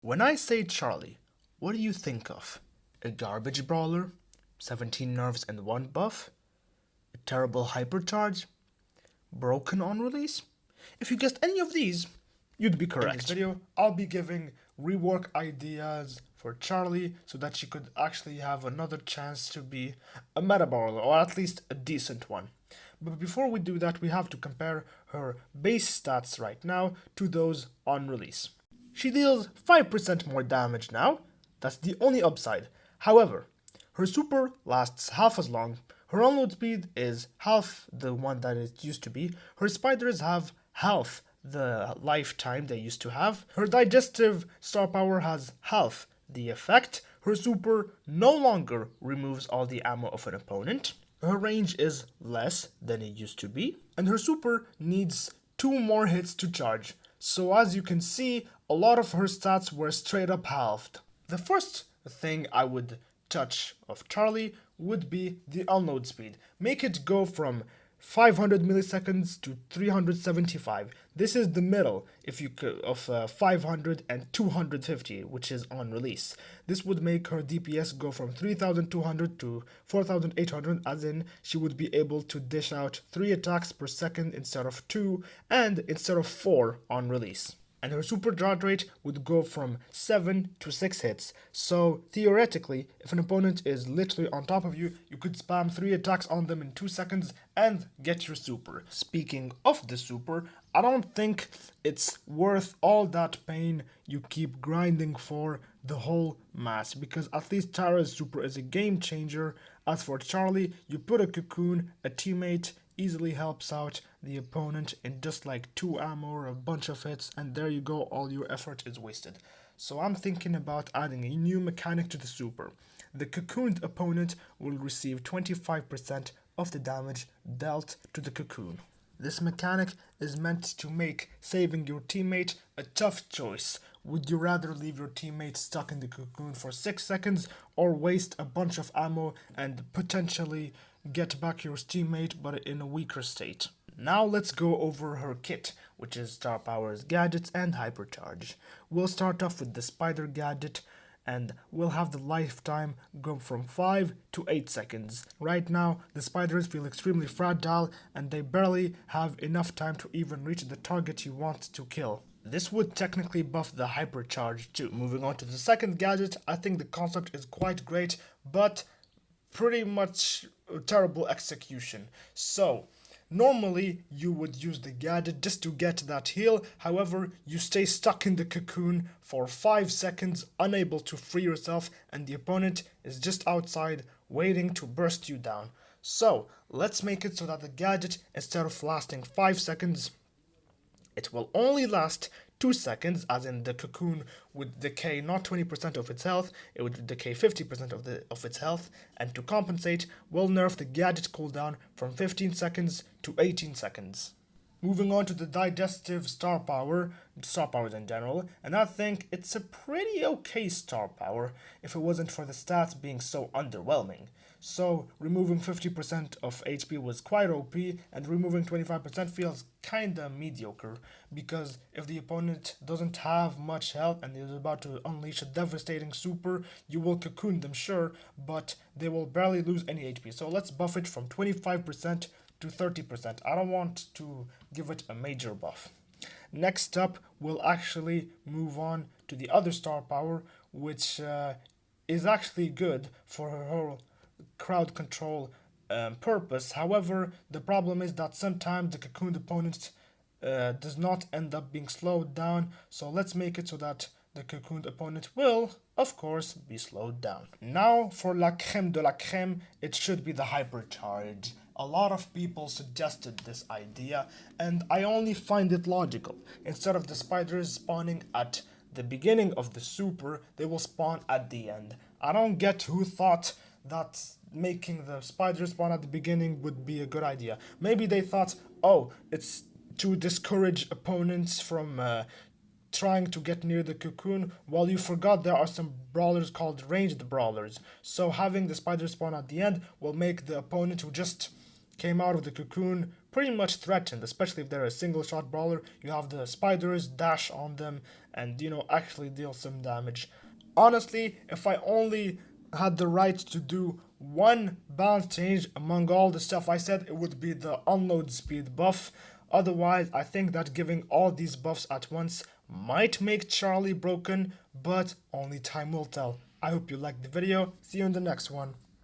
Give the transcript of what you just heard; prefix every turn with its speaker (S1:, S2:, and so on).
S1: When I say Charlie, what do you think of? A garbage brawler? 17 nerfs and 1 buff? A terrible hypercharge? Broken on release? If you guessed any of these, you'd be correct. In this video, I'll be giving rework ideas for Charlie so that she could actually have another chance to be a meta brawler, or at least a decent one. But before we do that, we have to compare her base stats right now to those on release. She deals 5% more damage now, that's the only upside. However, her super lasts half as long, her unload speed is half the one that it used to be, her spiders have half the lifetime they used to have, her digestive star power has half the effect, her super no longer removes all the ammo of an opponent, her range is less than it used to be, and her super needs 2 more hits to charge. So as you can see, a lot of her stats were straight up halved. The first thing I would touch of Charlie would be the unload speed. Make it go from 500 milliseconds to 375. This is the middle if you could, of 500 and 250, which is on release. This would make her DPS go from 3200 to 4800, as in she would be able to dish out 3 attacks per second instead of 2 and instead of 4 on release. And her super dart rate would go from 7 to 6 hits. So theoretically, if an opponent is literally on top of you, you could spam 3 attacks on them in 2 seconds and get your super. Speaking of the super, I don't think it's worth all that pain you keep grinding for the whole match, because at least Tara's super is a game changer. As for Charlie, you put a cocoon, a teammate easily helps out the opponent in just like 2 ammo or a bunch of hits, and there you go, all your effort is wasted. So I'm thinking about adding a new mechanic to the super. The cocooned opponent will receive 25% of the damage dealt to the cocoon. This mechanic is meant to make saving your teammate a tough choice. Would you rather leave your teammate stuck in the cocoon for 6 seconds or waste a bunch of ammo and potentially get back your teammate but in a weaker state? Now let's go over her kit, which is star powers, gadgets, and hypercharge. We'll start off with the spider gadget, and we'll have the lifetime go from 5 to 8 seconds. Right now, the spiders feel extremely fragile and they barely have enough time to even reach the target you want to kill. This would technically buff the hypercharge too. Moving on to the second gadget, I think the concept is quite great, but pretty much terrible execution. So normally you would use the gadget just to get that heal, however you stay stuck in the cocoon for 5 seconds unable to free yourself, and the opponent is just outside waiting to burst you down. So let's make it so that the gadget, instead of lasting 5 seconds, it will only last 2 seconds, as in the cocoon would decay not 20% of its health, it would decay 50% of its health, and to compensate, we'll nerf the gadget cooldown from 15 seconds to 18 seconds. Moving on to the digestive star powers in general, and I think it's a pretty okay star power if it wasn't for the stats being so underwhelming. So removing 50% of HP was quite OP, and removing 25% feels kinda mediocre, because if the opponent doesn't have much health and is about to unleash a devastating super, you will cocoon them, sure, but they will barely lose any HP. So let's buff it from 25% to 30%. I don't want to give it a major buff. Next up, we'll actually move on to the other star power, which is actually good for her whole crowd control purpose. However, the problem is that sometimes the cocooned opponent does not end up being slowed down, so let's make it so that the cocooned opponent will, of course, be slowed down. Now for la creme de la creme, it should be the hypercharge. A lot of people suggested this idea, and I only find it logical. Instead of the spiders spawning at the beginning of the super, they will spawn at the end. I don't get who thought that making the spiders spawn at the beginning would be a good idea. Maybe they thought, oh, it's to discourage opponents from trying to get near the cocoon, while you forgot there are some brawlers called ranged brawlers. So having the spiders spawn at the end will make the opponent who just came out of the cocoon pretty much threatened, especially if they're a single shot brawler. You have the spiders dash on them and, actually deal some damage. Honestly, if I only had the right to do one balance change among all the stuff I said, it would be the unload speed buff. Otherwise, I think that giving all these buffs at once might make Charlie broken, but only time will tell. I hope you liked the video. See you in the next one.